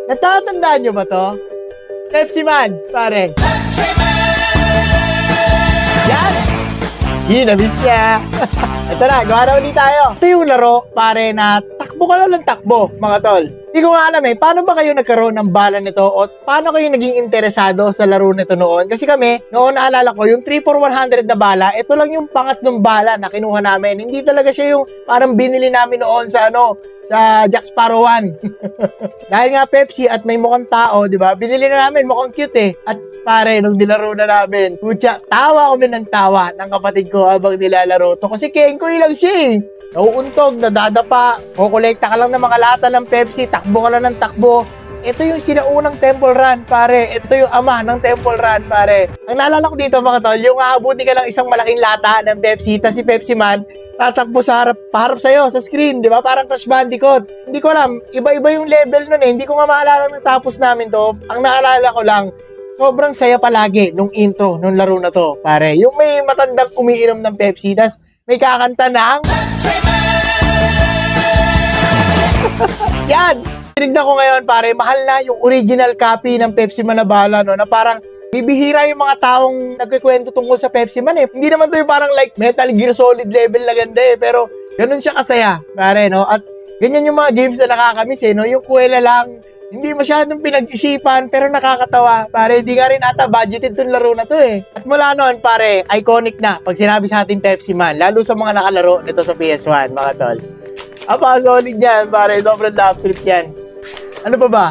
Natatandaan nyo ba to? Pepsi Man, pare. Yan! Na-miss niya. Ito na, gawa na ulit tayo. Ito yung laro, pare, na takbo ka lang ng takbo, mga tol. Hindi ko nga alam paano ba kayo nagkaroon ng bala nito o paano kayo naging interesado sa laro nito noon? Kasi kami, noon naalala ko, yung 3-4-100 na bala, ito lang yung pangatlong bala na kinuha namin. Hindi talaga siya yung parang binili namin noon sa sa Jack Sparrow 1. Dahil nga Pepsi at may mukhang tao, di ba? Binili na namin, mukhang cute At pare, nung nilaro na namin, kutya, tawa kami ng tawa ng kapatid ko habang nilalaro to. Kasi kengkoy lang siya Nauuntog, nadadapa, kukolekta ka lang ng mga lata ng Pepsi, takbo ka lang ng takbo. Ito yung sinaunang Temple Run, pare. Ito yung ama ng Temple Run, pare. Ang naalala ko dito, mga tol, yung aabuti ka lang isang malaking lata ng Pepsi, tapos si Pepsi Man, tatakbo sa paharap sa'yo, sa screen, di ba? Parang Crash Bandicoot. Hindi ko alam, iba-iba yung level nun Hindi ko nga maalala nung tapos namin to. Ang naalala ko lang, sobrang saya palagi nung intro, nung laro na to, pare. Yung may matandang umiinom ng Pepsi, tapos may kakanta ng... Yan! Tinignan ko ngayon, pare, mahal na yung original copy ng Pepsi Man na bala, na parang bibihira yung mga taong nagkikwento tungkol sa Pepsi Man Hindi naman to yung parang like Metal Gear Solid level na ganda pero ganun siya kasaya, pare, At ganyan yung mga games na nakakamiss Yung kuwela lang, hindi masyadong pinag-isipan pero nakakatawa, pare. Hindi nga rin ata budgeted tong laro na to At mula noon, pare, iconic na pag sinabi sa ating Pepsi Man, lalo sa mga nakalaro nito sa PS1, mga tol. Solid yan, pare. Sobrang love trip yan. Ano pa ba?